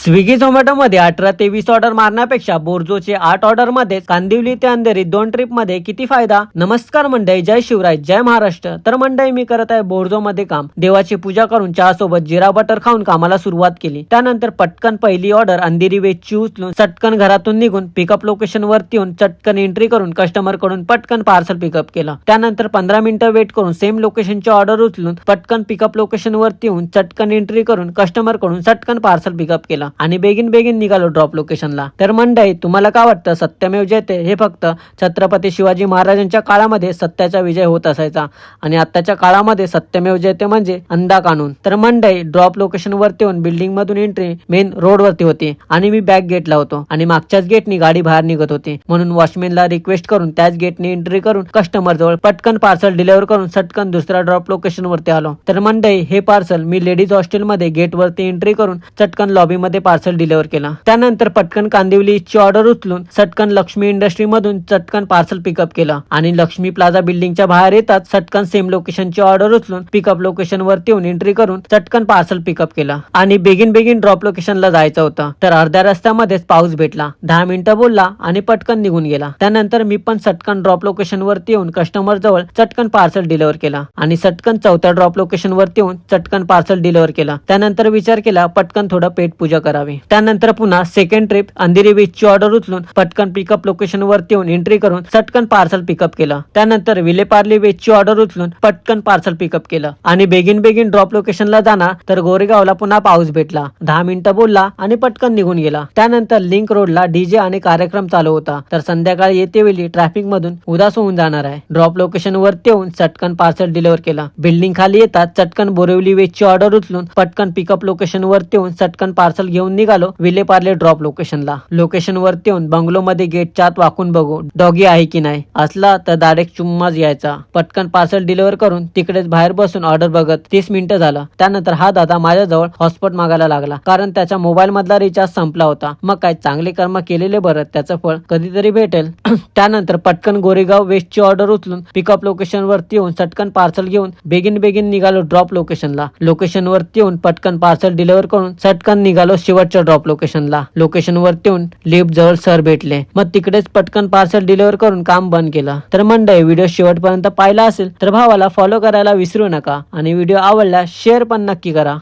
Swiggy Zomato मध्ये 18 ते 20 order मारण्यापेक्षा बोर्जोचे 8 order मध्ये कांदिवली ते अंधेरी 2 ट्रिप मध्ये किती फायदा. नमस्कार मंडळी, जय शिवराय, जय महाराष्ट्र. तर मंडळी, मी करत आहे बोर्जो मध्ये काम. देवाची पूजा करून चहा सोबत जिरा बटर खाऊन कामाला सुरुवात केली. त्यानंतर पटकन पहिली ऑर्डर अंधेरी वेजची उचलून चटकन घरातून निघून पिकअप लोकेशन वरती येऊन चटकन एंट्री करून कस्टमर कडून पटकन पार्सल पिकअप केलं. त्यानंतर 15 मिनिटं वेट करून सेम लोकेशनची ऑर्डर उचलून पटकन पिकअप लोकेशन वरती येऊन चटकन एंट्री करून कस्टमर कडून चटकन पार्सल पिकअप केला आणि बेगीन निघालो ड्रॉप लोकेशनला. तर मंडळी, तुम्हाला काय वाटतं, सत्यमेव जयते हे फक्त छत्रपती शिवाजी महाराजांच्या काळामध्ये सत्याचा विजय होत असायचा आणि आताच्या काळामध्ये सत्यमेव जयते म्हणजे अंधा कानून. तर मंडळी, ड्रॉप लोकेशन वरती येऊन बिल्डिंग मधून एंट्री मेन रोड वरती होती आणि मी बॅक गेटला होतो आणि मागच्याच गेटनी गाडी बाहेर निघत होती. म्हणून वॉचमॅनला रिक्वेस्ट करून त्याच गेटनी एंट्री करून कस्टमर जवळ पटकन पार्सल डिलिव्हर करून चटकन दुसऱ्या ड्रॉप लोकेशन वरती आलो. तर मंडळी, हे पार्सल मी लेडीज हॉस्टेल मध्ये गेट वरती एंट्री करून चटकन लॉबी मध्ये पार्सल डिलिव्हर केला. त्यानंतर पटकन कांदिवली ची ऑर्डर उचलून चटकन लक्ष्मी इंडस्ट्री मधून चटकन पार्सल पिकअप केला आणि लक्ष्मी प्लाझा बिल्डिंगच्या बाहेर येतात चटकन सेम लोकेशनची ऑर्डर उचलून पिकअप लोकेशन वरती येऊन एंट्री करून चटकन पार्सल पिकअप केला आणि बेगीन ड्रॉप लोकेशनला जायचं होतं. तर अर्ध्या रस्त्यामध्येच पाऊस भेटला. 10 मिनिटं बोलला आणि पटकन निघून गेला. त्यानंतर मी पण चटकन ड्रॉप लोकेशन वरती येऊन कस्टमर जवळ चटकन पार्सल डिलिव्हर केला आणि चटकन चौथ्या ड्रॉप लोकेशन वरती येऊन चटकन पार्सल डिलिव्हर केला. त्यानंतर विचार केला पटकन थोडं पेट पूजा करावी. त्यानंतर पुन्हा सेकंड ट्रिप अंधेरी बीचची ऑर्डर उचलून पटकन पिकअप लोकेशन वरती येऊन एंट्री करून चटकन पार्सल पिकअप केलं. त्यानंतर विलेपार्ले वेजची ऑर्डर उचलून पटकन पार्सल पिकअप केलं आणि बेगीन ड्रॉप लोकेशनला जाणार तर गोरेगावला पुन्हा पाऊस भेटला. 10 मिनिटं बोलला आणि पटकन निघून गेला. त्यानंतर लिंक रोडला डीजे आणि कार्यक्रम चालू होता. तर संध्याकाळी येते वेळी ट्रॅफिक मधून उदास होऊन जाणार आहे. ड्रॉप लोकेशन वरती येऊन चटकन पार्सल डिलिव्हर केला. बिल्डिंग खाली येतात चटकन बोरिवली वेजची ऑर्डर उचलून पटकन पिकअप लोकेशन वरती येऊन चटकन पार्सल घेऊन निघालो विलेपार्ले ड्रॉप लोकेशनला. लोकेशन वरती येऊन बंगलो मध्ये गेटच्या आत वाकून बघू डॉगी आहे की नाही. असला तर डायरेक्ट चुम्माच यायचा. पटकन पार्सल डिलिव्हर करून तिकडेच बाहेर बसून ऑर्डर बघत 30 मिनिटं झालं. त्यानंतर हा दादा माझ्याजवळ हॉटस्पॉट मागायला लागला कारण त्याच्या मोबाईल मधला रिचार्ज संपला होता. मग काय, चांगले कर्म केलेले बरं, त्याचं फळ कधीतरी भेटेल. त्यानंतर पटकन गोरेगाव वेस्टची ऑर्डर उचलून पिकअप लोकेशन वरती येऊन चटकन पार्सल घेऊन बेगीन निघालो ड्रॉप लोकेशनला. लोकेशन वरती येऊन पटकन पार्सल डिलिव्हर करून चटकन निघालो शेवटच्या ड्रॉप लोकेशनला. लोकेशन वरती येऊन लिफ्ट जवळ सर भेटले. मग तिकडेच पटकन पार्सल डिलिव्हर करून काम बंद केलं. तर मंडळी, व्हिडिओ शेवटपर्यंत पाहिला असेल तर भावाला फॉलो करायला विसरू नका आणि व्हिडिओ आवडल्यास शेअर पण नक्की करा.